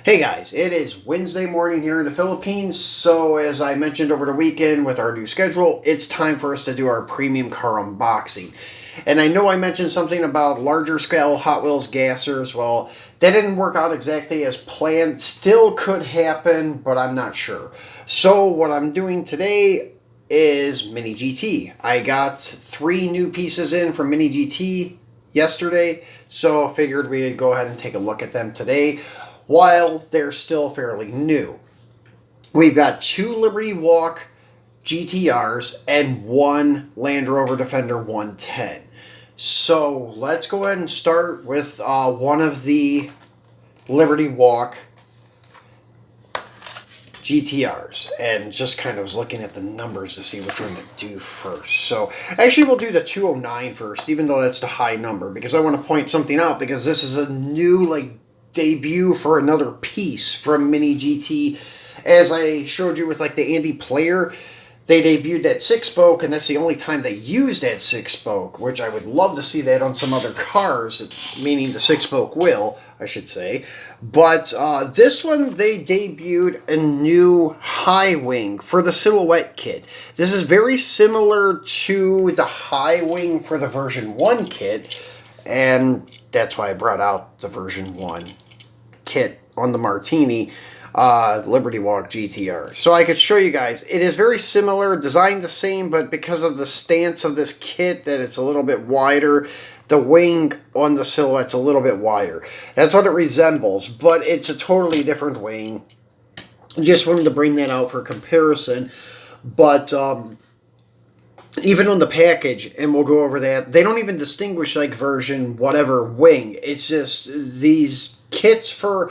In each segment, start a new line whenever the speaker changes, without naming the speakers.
Hey guys, it is Wednesday morning here in the Philippines, so as I mentioned over the weekend with our new schedule, it's time for us to do our premium car unboxing. And I know I mentioned something about larger scale Hot Wheels gassers. Well, that didn't work out exactly as planned. Still could happen, but I'm not sure. So what I'm doing today is Mini GT. I got 3 new pieces in from Mini GT yesterday, so I figured we'd go ahead and take a look at them today while they're still fairly new. We've got 2 Liberty Walk GTRs and 1 Land Rover Defender 110. So let's go ahead and start with one of the Liberty Walk GTRs, and just kind of was looking at the numbers to see which one to do first. So actually we'll do the 209 first, even though that's the high number, because I want to point something out, because this is a new debut for another piece from Mini GT. As I showed you with the Andy Player, they debuted that 6-spoke, and that's the only time they used that 6-spoke, which I would love to see that on some other cars, meaning the 6-spoke wheel, I should say. But this one, they debuted a new high wing for the Silhouette kit. This is very similar to the high wing for the version 1 kit, and that's why I brought out the version 1 kit on the Martini Liberty Walk GTR. So I could show you guys. It is very similar, designed the same, but because of the stance of this kit, that it's a little bit wider, the wing on the Silhouette's a little bit wider. That's what it resembles, but it's a totally different wing. Just wanted to bring that out for comparison. But even on the package, and we'll go over that, they don't even distinguish version whatever wing. It's just these kits or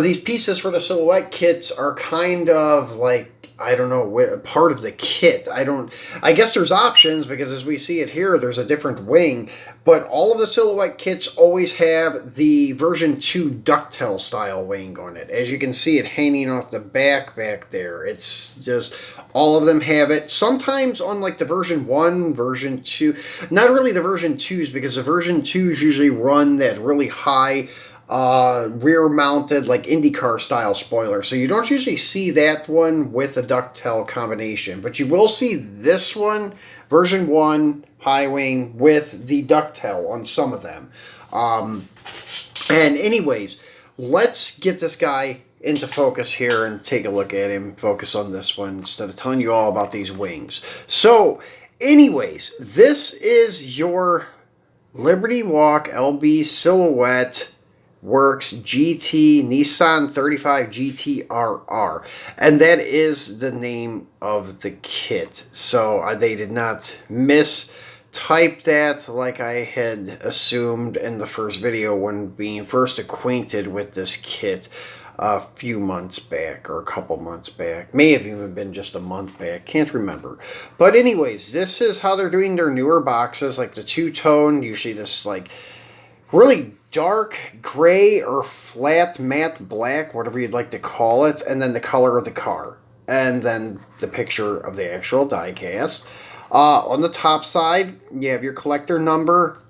these pieces for the Silhouette kits are kind of I don't know, part of the kit. I guess there's options, because as we see it here, there's a different wing, but all of the Silhouette kits always have the version 2 ducktail style wing on it. As you can see it hanging off the back there. It's just, all of them have it. Sometimes on the version 1, version 2, not really the version 2s, because the version 2s usually run that really high rear-mounted IndyCar style spoiler, so you don't usually see that one with a ducktail combination, but you will see this one, version 1 high wing, with the ducktail on some of them. And anyways, let's get this guy into focus here and take a look at him, focus on this one instead of telling you all about these wings. So anyways, this is your Liberty Walk LB Silhouette Works GT Nissan 35 GTRR, and that is the name of the kit. So they did not mistype that like I had assumed in the first video when being first acquainted with this kit a few months back, or a couple months back. May have even been just a month back, can't remember. But anyways, this is how they're doing their newer boxes, the two-tone, usually this really dark gray or flat matte black, whatever you'd like to call it, and then the color of the car, and then the picture of the actual die cast. On the top side, you have your collector number,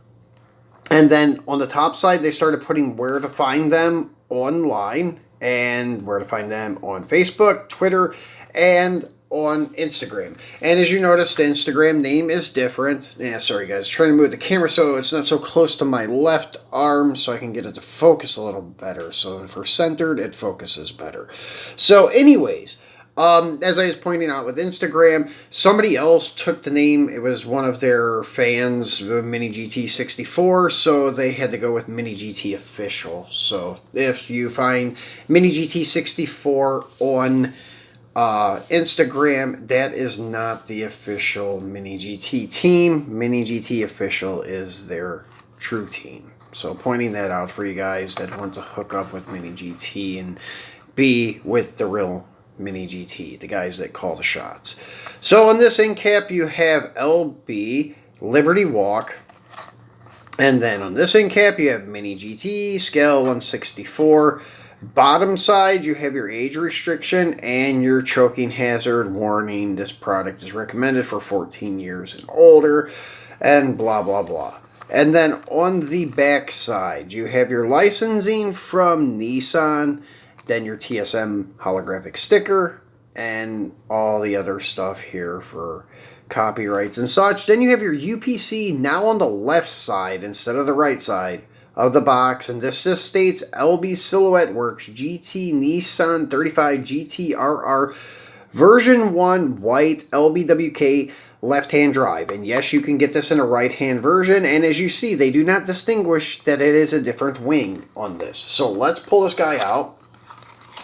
and then on the top side they started putting where to find them online, and where to find them on Facebook, Twitter, and on Instagram. And as you notice, the Instagram name is different. Yeah, sorry guys, trying to move the camera so it's not so close to my left arm, so I can get it to focus a little better. So if we're centered, it focuses better. So anyways, as I was pointing out with Instagram, somebody else took the name. It was one of their fans, Mini GT 64, so they had to go with Mini GT Official. So if you find Mini GT 64 on Instagram, that is not the official Mini GT team. Mini GT Official is their true team. So pointing that out for you guys that want to hook up with Mini GT and be with the real Mini GT, the guys that call the shots. So on this end cap you have LB Liberty Walk, and then on this end cap you have Mini GT scale 1/64. Bottom side, you have your age restriction and your choking hazard warning. This product is recommended for 14 years and older, and blah, blah, blah. And then on the back side, you have your licensing from Nissan. then your TSM holographic sticker, and all the other stuff here for copyrights and such. Then you have your UPC now on the left side instead of the right side of the box, and this just states LB Silhouette Works GT Nissan 35 GTRR version 1 white LBWK left-hand drive. And yes, you can get this in a right-hand version, and as you see, they do not distinguish that it is a different wing on this. So let's pull this guy out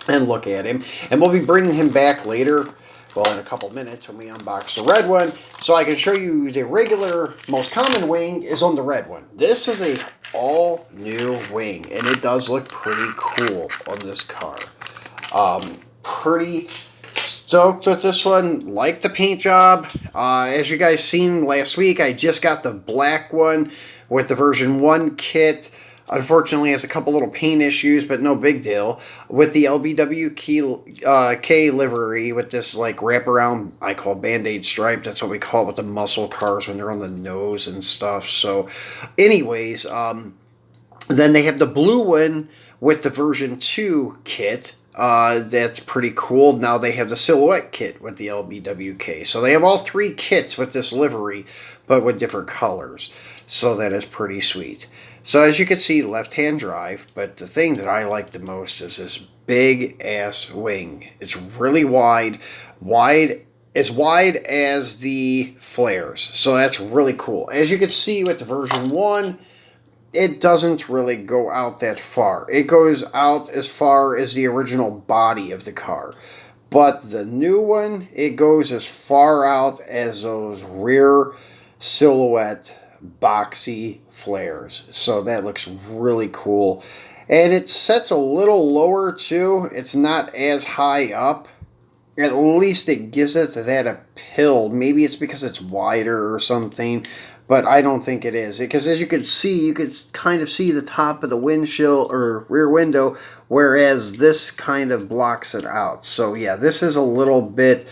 and look at him, and we'll be bringing him back later, well, in a couple minutes when we unbox the red one, so I can show you the regular, most common wing is on the red one. This is a all-new wing, and it does look pretty cool on this car. Pretty stoked with this one. Like the paint job. As you guys seen last week, I just got the black one with the version 1 kit. Unfortunately, it has a couple little paint issues, but no big deal. With the LBWK livery, with this like wraparound, I call Band-Aid stripe. That's what we call it with the muscle cars when they're on the nose and stuff. So anyways, then they have the blue one with the version 2 kit. That's pretty cool. Now they have the silhouette kit with the LBWK. So they have all 3 kits with this livery, but with different colors. So that is pretty sweet. So as you can see, left-hand drive, but the thing that I like the most is this big-ass wing. It's really wide, as wide as the flares. So that's really cool. As you can see with the version 1, it doesn't really go out that far. It goes out as far as the original body of the car. But the new one, it goes as far out as those rear silhouette boxy flares. So that looks really cool. And it sets a little lower too. It's not as high up. At least it gives it that appeal. Maybe it's because it's wider or something, but I don't think it is. Because as you can see, you could kind of see the top of the windshield or rear window, whereas this kind of blocks it out. So yeah, this is a little bit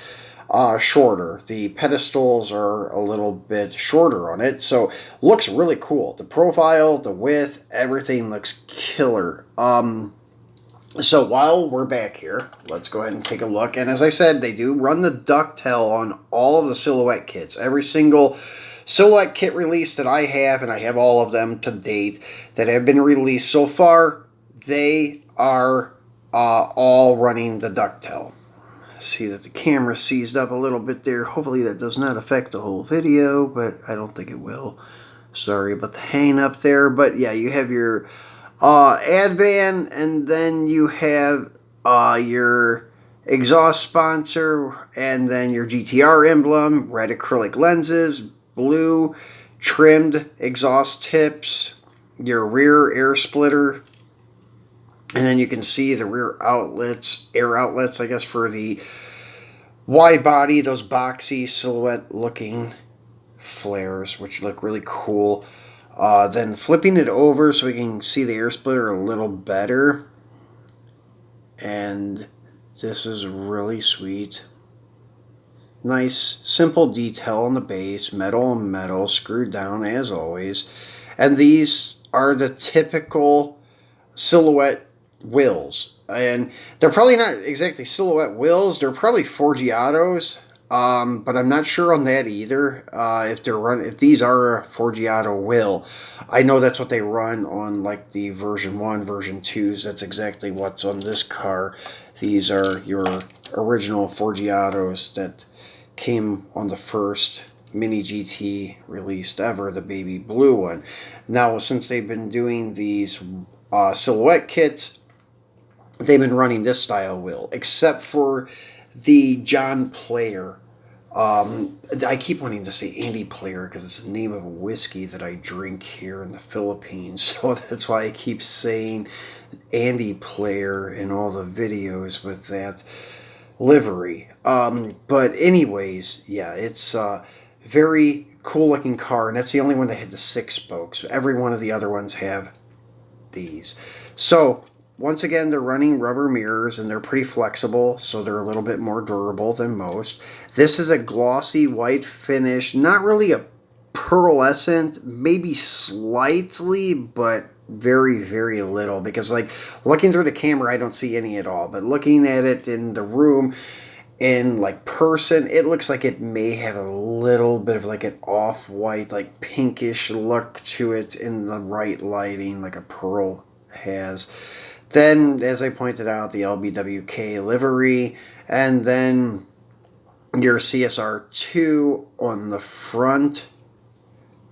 shorter. The pedestals are a little bit shorter on it, so looks really cool. The profile, the width, everything looks killer. So while we're back here, let's go ahead and take a look. And as I said, they do run the ducktail on all of the silhouette kits. Every single silhouette kit release that I have, and I have all of them to date that have been released so far, they are all running the ducktail. See that the camera seized up a little bit there. Hopefully that does not affect the whole video, but I don't think it will. Sorry about the hang up there. But yeah, you have your Advan, and then you have your exhaust sponsor, and then your GTR emblem, red acrylic lenses, blue trimmed exhaust tips, your rear air splitter, and then you can see the rear outlets, air outlets, I guess, for the wide body, those boxy silhouette looking flares, which look really cool. Then flipping it over so we can see the air splitter a little better. And this is really sweet. Nice, simple detail on the base, metal on metal, screwed down as always. And these are the typical silhouette wheels, and they're probably not exactly silhouette wheels. They're probably Forgiatos, but I'm not sure on that either. If these are a Forgiato wheel, I know that's what they run on, like the version 1, version 2s. That's exactly what's on this car. These are your original Forgiatos that came on the first Mini GT released ever, the baby blue one. Now, since they've been doing these silhouette kits, they've been running this style wheel, except for the John Player. I keep wanting to say Andy Player because it's the name of a whiskey that I drink here in the Philippines, so that's why I keep saying Andy Player in all the videos with that livery. But anyways, yeah, it's a very cool looking car, and that's the only one that had the 6 spokes. Every one of the other ones have these. So once again, they're running rubber mirrors, and they're pretty flexible, so they're a little bit more durable than most. This is a glossy white finish, not really a pearlescent, maybe slightly, but very, very little, because like looking through the camera I don't see any at all, but looking at it in the room in like person, it looks like it may have a little bit of like an off-white, like pinkish look to it in the right lighting, like a pearl has. Then, as I pointed out, the LBWK livery, and then your CSR2 on the front,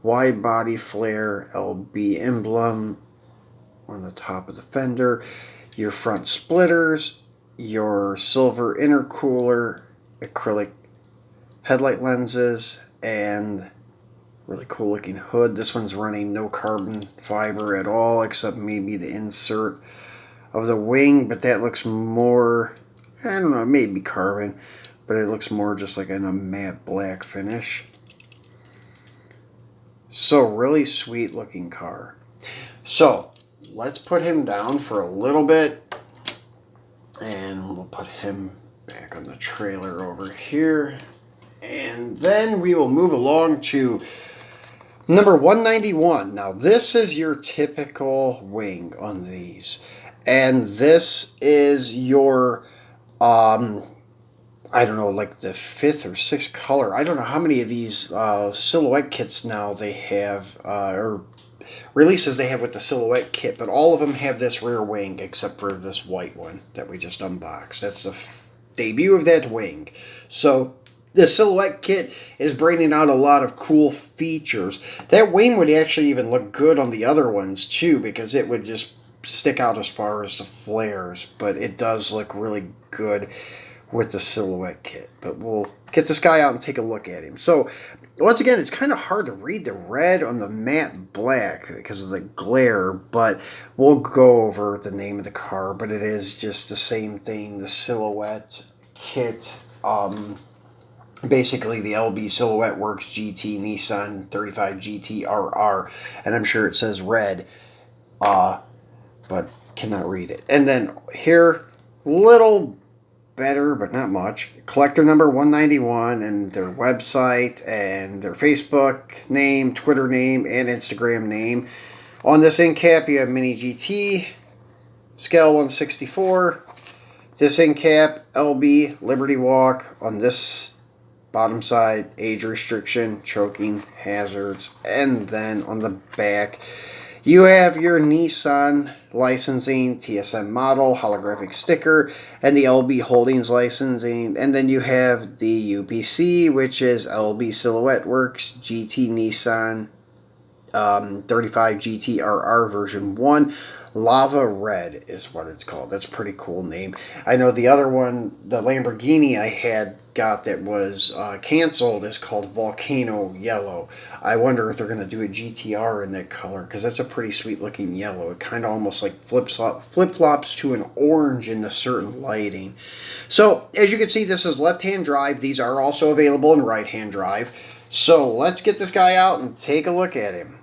wide body flare, LB emblem on the top of the fender, your front splitters, your silver intercooler, acrylic headlight lenses, and really cool looking hood. This one's running no carbon fiber at all, except maybe the insert of the wing, but that looks more, I don't know, maybe carbon, but it looks more just like in a matte black finish. So really sweet looking car. So let's put him down for a little bit, and we'll put him back on the trailer over here, and then we will move along to number 191. Now this is your typical wing on these, and this is your I don't know, like the 5th or 6th color. I don't know how many of these silhouette kits now they have, or releases they have with the silhouette kit, but all of them have this rear wing except for this white one that we just unboxed. That's the debut of that wing. So the silhouette kit is bringing out a lot of cool features. That wing would actually even look good on the other ones too, because it would just stick out as far as the flares, but it does look really good with the silhouette kit. But we'll get this guy out and take a look at him. So once again, it's kind of hard to read the red on the matte black because of the glare, but we'll go over the name of the car, but it is just the same thing, the silhouette kit. Basically the LB Silhouette Works GT Nissan 35 GT RR, and I'm sure it says red, but cannot read it. And then here, little better, but not much. Collector number 191, and their website and their Facebook name, Twitter name, and Instagram name. On this end cap, you have Mini GT, scale 1/64. This end cap, LB Liberty Walk. On this bottom side, age restriction, choking, hazards, and then on the back, you have your Nissan licensing, TSM model, holographic sticker, and the LB Holdings licensing. And then you have the UPC, which is LB Silhouette Works GT Nissan 35 GT RR version 1. Lava Red is what it's called. That's a pretty cool name. I know the other one, the Lamborghini I had got that was canceled, is called Volcano Yellow. I wonder if they're going to do a GTR in that color, because that's a pretty sweet looking yellow. It kind of almost like flip-flops to an orange in a certain lighting. So as you can see, this is left-hand drive. These are also available in right-hand drive. So let's get this guy out and take a look at him.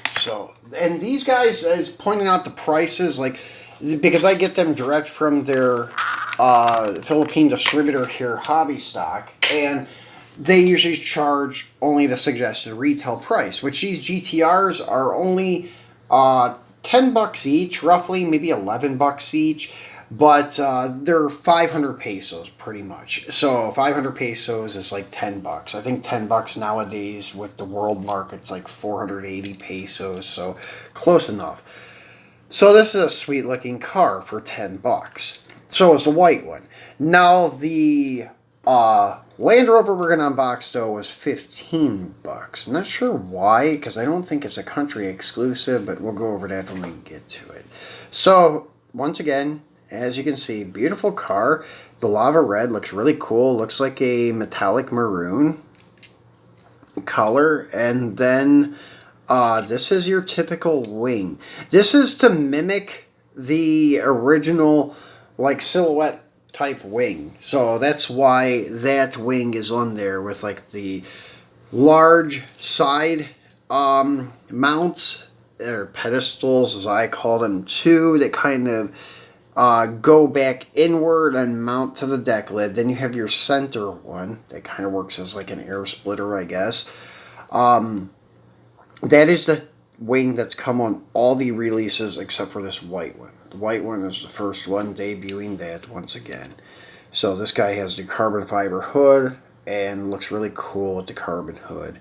So, and these guys, is pointing out the prices, like, because I get them direct from their Philippine distributor here, Hobby Stock, and they usually charge only the suggested retail price, which these GTRs are only $10 each, roughly, maybe $11 each, but they're 500 pesos pretty much. So 500 pesos is like $10. I think $10 nowadays with the world market's like 480 pesos, so close enough. So this is a sweet looking car for $10. So is the white one. Now the Land Rover we're going to unbox though was $15. Not sure why, because I don't think it's a country exclusive, but we'll go over that when we get to it. So once again, as you can see, beautiful car. The Lava Red looks really cool. Looks like a metallic maroon color. And then this is your typical wing. This is to mimic the original like silhouette type wing. So that's why that wing is on there with like the large side mounts, or pedestals as I call them too, that kind of go back inward and mount to the deck lid. Then you have your center one that kind of works as like an air splitter, I guess. That is the wing that's come on all the releases except for this white one. The white one is the first one, debuting that once again. So this guy has the carbon fiber hood and looks really cool with the carbon hood.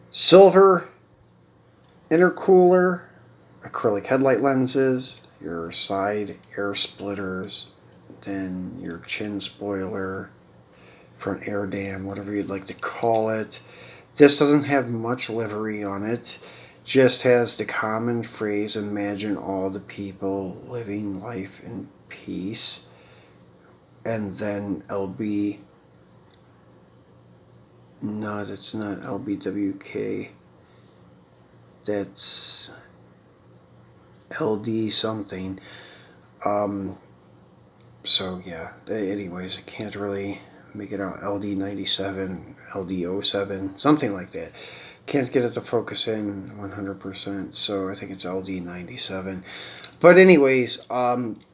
Silver intercooler, acrylic headlight lenses, your side air splitters, then your chin spoiler, front air dam, whatever you'd like to call it. This doesn't have much livery on it, just has the common phrase, imagine all the people living life in peace, and then no, that's not LBWK, that's LD something. So yeah, anyways, I can't really make it out. LD97, LD07, something like that. Can't get it to focus in 100%, so I think it's LD97. But anyways,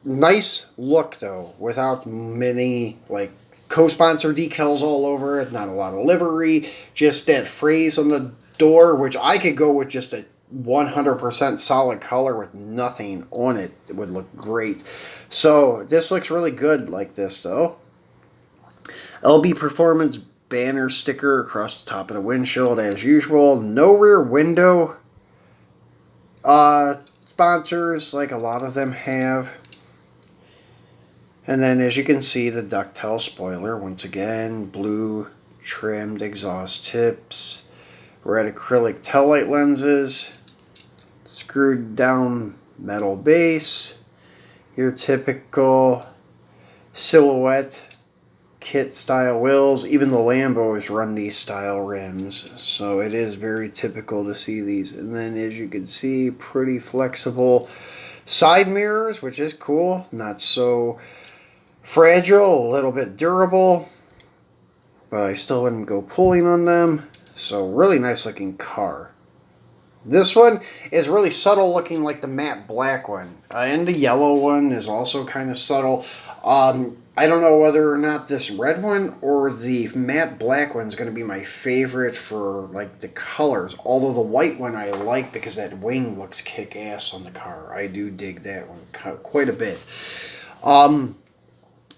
nice look though, without many like co-sponsor decals all over it, not a lot of livery, just that phrase on the door, which I could go with just a 100% solid color with nothing on it. It would look great. So this looks really good like this though. LB Performance banner sticker across the top of the windshield as usual. No rear window sponsors like a lot of them have. And then as you can see, the ducktail spoiler, once again, blue trimmed exhaust tips, red acrylic taillight lenses, screwed down metal base, your typical silhouette kit style wheels. Even the Lambos run these style rims, so it is very typical to see these. And then as you can see, pretty flexible side mirrors, which is cool, not so fragile, a little bit durable, but I still wouldn't go pulling on them. So really nice looking car. This one is really subtle looking like the matte black one. And the yellow one is also kind of subtle. I don't know whether or not this red one or the matte black one is going to be my favorite for like the colors. Although the white one I like because that wing looks kick-ass on the car. I do dig that one quite a bit.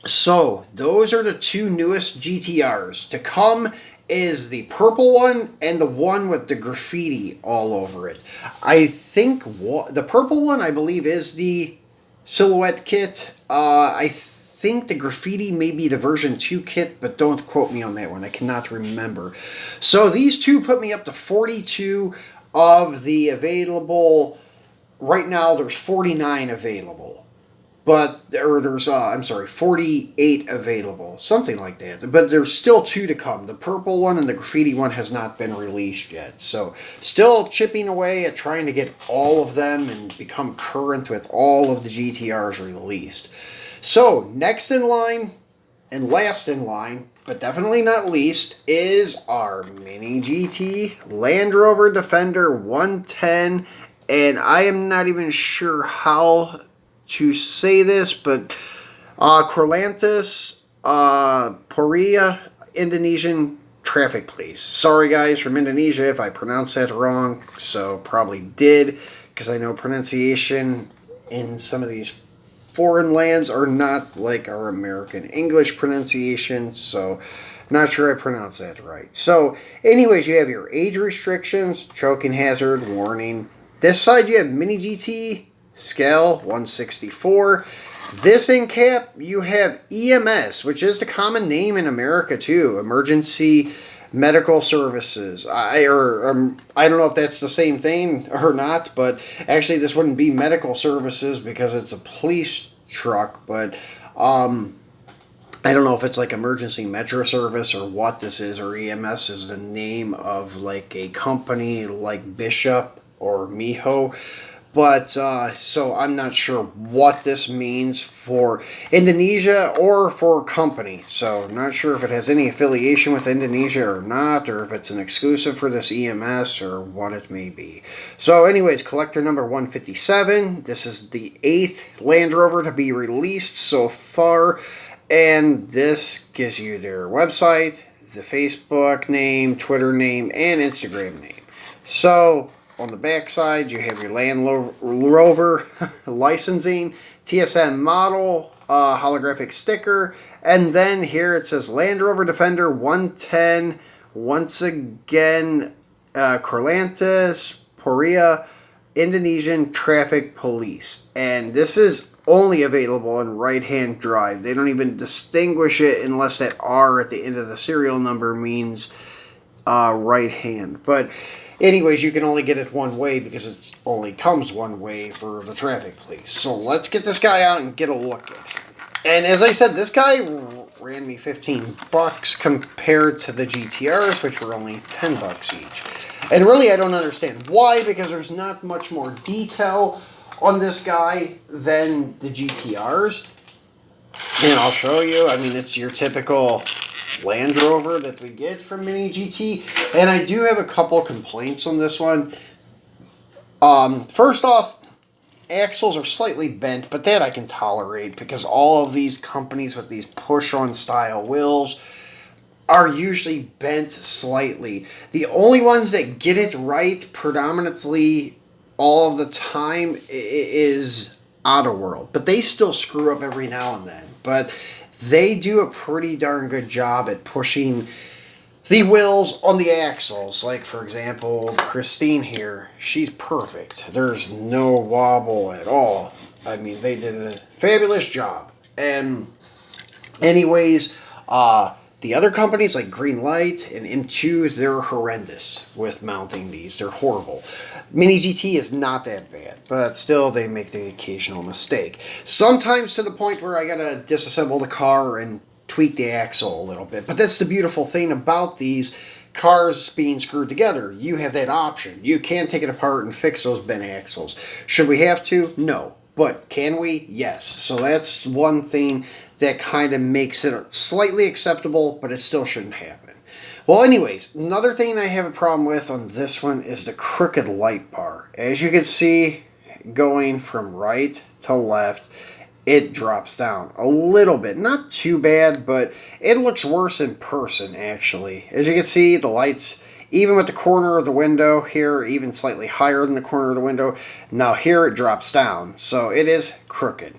So, those are the two newest GTRs. To come is the purple one and the one with the graffiti all over it. I think the purple one, I believe, is the silhouette kit. I think the graffiti may be the version 2 kit, but don't quote me on that one. I cannot remember. So, these two put me up to 42 of the available. Right now, there's 49 available. But, or there's, 48 available. Something like that. But there's still 2 to come. The purple one and the graffiti one has not been released yet. So, still chipping away at trying to get all of them and become current with all of the GTRs released. So, next in line, and last in line, but definitely not least, is our Mini GT Land Rover Defender 110. And I am not even sure how to say this, but Corlantas Poria, Indonesian traffic police. Sorry guys from Indonesia if I pronounced that wrong, so probably did, because I know pronunciation in some of these foreign lands are not like our American English pronunciation, so not sure I pronounced that right. So anyways, you have your age restrictions, choking hazard, warning. This side you have Mini GT, scale 164. This end cap, you have EMS, which is the common name in America too, Emergency Medical Services. I don't know if that's the same thing or not, but actually this wouldn't be medical services because it's a police truck, but I don't know if it's like Emergency Metro Service or what this is, or EMS is the name of like a company like Bishop or Miho. But so I'm not sure what this means for Indonesia or for company. So not sure if it has any affiliation with Indonesia or not, or if it's an exclusive for this EMS or what it may be. So anyways, collector number 157. This is the 8th Land Rover to be released so far. And this gives you their website, the Facebook name, Twitter name, and Instagram name. So on the back side, you have your Land Rover licensing, TSN model, holographic sticker, and then here it says Land Rover Defender 110, once again, Corlantes, Poria, Indonesian Traffic Police. And this is only available in right-hand drive. They don't even distinguish it unless that R at the end of the serial number means right hand. But anyways, you can only get it one way because it only comes one way for the traffic police. So let's get this guy out and get a look at him. And as I said, this guy ran me $15 compared to the GTRs, which were only $10 each. And really, I don't understand why, because there's not much more detail on this guy than the GTRs. And I'll show you. I mean, it's your typical Land Rover that we get from Mini GT. And I do have a couple complaints on this one. First off, axles are slightly bent, but that I can tolerate because all of these companies with these push-on style wheels are usually bent slightly. The only ones that get it right predominantly all of the time is Auto World, but they still screw up every now and then. But they do a pretty darn good job at pushing the wheels on the axles. Like, for example, Christine here, she's perfect. There's no wobble at all. I mean, they did a fabulous job. And anyways, the other companies like Greenlight and M2, they're horrendous with mounting these. They're horrible. Mini GT is not that bad, but still they make the occasional mistake. Sometimes to the point where I gotta disassemble the car and tweak the axle a little bit. But that's the beautiful thing about these cars being screwed together. You have that option. You can take it apart and fix those bent axles. Should we have to? No. But can we? Yes. So that's one thing that kind of makes it slightly acceptable, but it still shouldn't happen. Well, anyways, another thing I have a problem with on this one is the crooked light bar. As you can see, going from right to left, it drops down a little bit. Not too bad, but it looks worse in person, actually. As you can see, the lights, even with the corner of the window here, even slightly higher than the corner of the window. Now here it drops down, so it is crooked.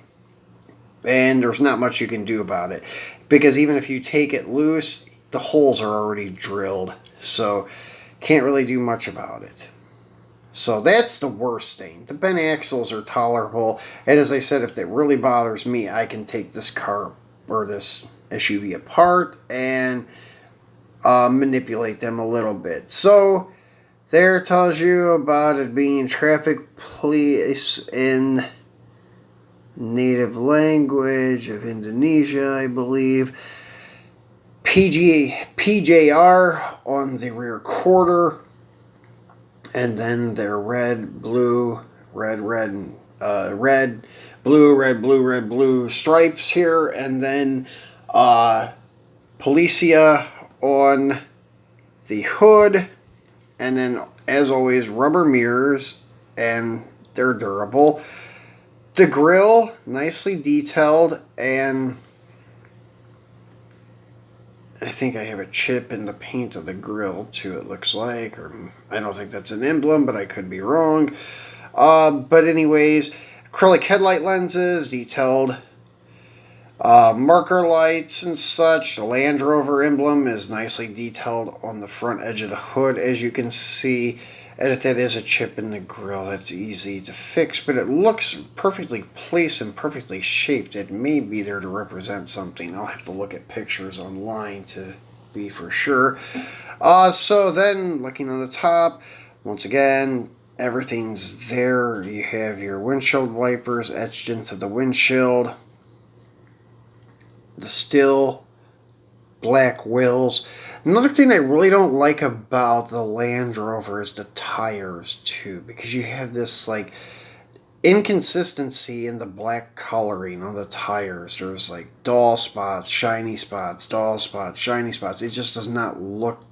And there's not much you can do about it, because even if you take it loose, the holes are already drilled, so can't really do much about it. So that's the worst thing. The bent axles are tolerable, and as I said, if that really bothers me, I can take this car or this SUV apart and manipulate them a little bit. So there it tells you about it being traffic police in native language of Indonesia, I believe. PJR on the rear quarter, and then their red, blue, red, blue stripes here, and then Policia on the hood, and then as always rubber mirrors, and they're durable. The grille, nicely detailed, and I think I have a chip in the paint of the grille too, it looks like, or I don't think that's an emblem, but I could be wrong. But anyways, acrylic headlight lenses, detailed marker lights and such. The Land Rover emblem is nicely detailed on the front edge of the hood, as you can see. And if that is a chip in the grille, that's easy to fix, but it looks perfectly placed and perfectly shaped. It may be there to represent something. I'll have to look at pictures online to be for sure. So then, looking on the top, once again, everything's there. You have your windshield wipers etched into the windshield. The still black wheels. Another thing I really don't like about the Land Rover is the tires too, because you have this like inconsistency in the black coloring on the tires. There's like dull spots, shiny spots, dull spots, shiny spots. It just does not look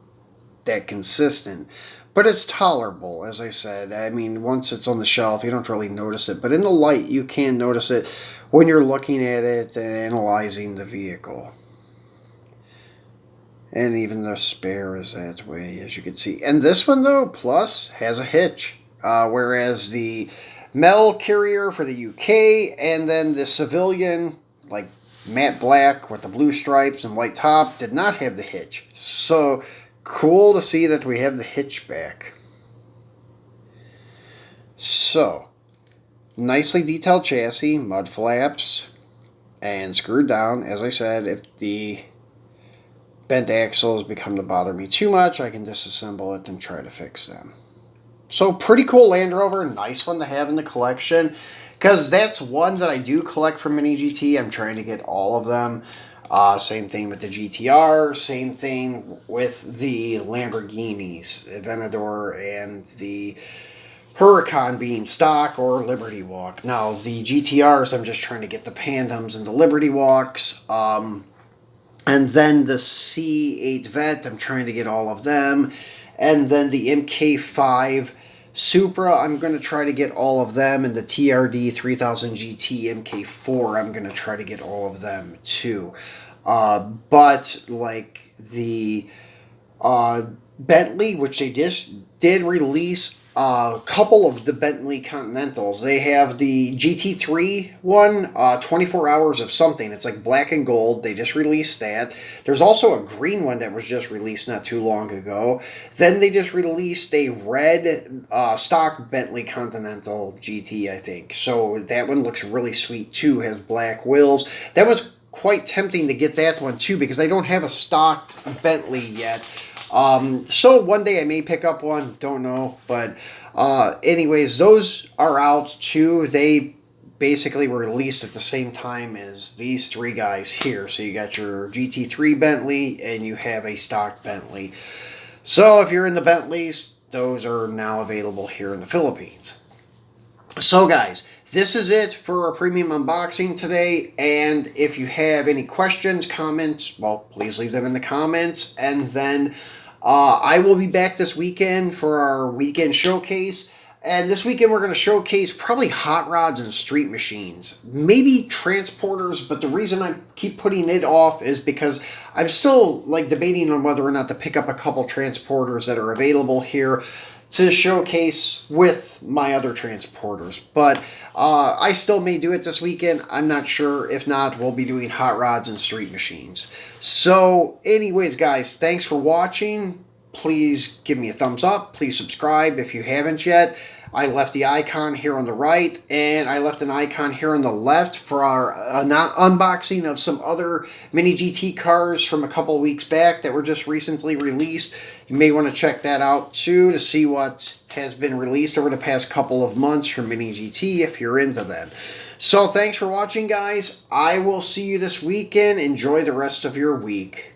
that consistent. But it's tolerable, as I said. I mean, once it's on the shelf, you don't really notice it. But in the light, you can notice it when you're looking at it and analyzing the vehicle. And even the spare is that way, as you can see. And this one, though, Plus, has a hitch. Whereas the Mel carrier for the UK and then the civilian, like matte black with the blue stripes and white top, did not have the hitch. So cool to see that we have the hitch back. So, nicely detailed chassis, mud flaps, and screwed down. As I said, if the bent axles become to bother me too much, I can disassemble it and try to fix them. So pretty cool Land Rover, nice one to have in the collection, because that's one that I do collect from Mini GT. I'm trying to get all of them. Same thing with the GTR, same thing with the Lamborghinis, Aventador and the Huracan being stock or Liberty Walk. Now the GTRs, I'm just trying to get the Pandoms and the Liberty Walks. And then the C8 Vet, I'm trying to get all of them. And then the MK5 Supra, I'm going to try to get all of them. And the TRD 3000 GT MK4, I'm going to try to get all of them too. But like the Bentley, which they just did release a couple of the Bentley Continentals. They have the GT3 one, 24 Hours of Something. It's like black and gold. They just released that. There's also a green one that was just released not too long ago. Then they just released a red stock Bentley Continental GT, I think. So that one looks really sweet too. Has black wheels. That was quite tempting to get that one too because I don't have a stock Bentley yet. So one day I may pick up one, don't know, but anyways, those are out too. They basically were released at the same time as these three guys here. So you got your GT3 Bentley and you have a stock Bentley. So if you're in the Bentleys, those are now available here in the Philippines. So guys, this is it for our premium unboxing today, and if you have any questions, comments, well, please leave them in the comments, and then I will be back this weekend for our weekend showcase, and this weekend we're going to showcase probably hot rods and street machines, maybe transporters, but the reason I keep putting it off is because I'm still like debating on whether or not to pick up a couple transporters that are available here to showcase with my other transporters. But I still may do it this weekend. I'm not sure. If not, we'll be doing hot rods and street machines. So anyways, guys, thanks for watching. Please give me a thumbs up. Please subscribe if you haven't yet. I left the icon here on the right, and I left an icon here on the left for our unboxing of some other Mini GT cars from a couple weeks back that were just recently released. You may want to check that out too to see what has been released over the past couple of months from Mini GT if you're into them. So thanks for watching, guys. I will see you this weekend. Enjoy the rest of your week.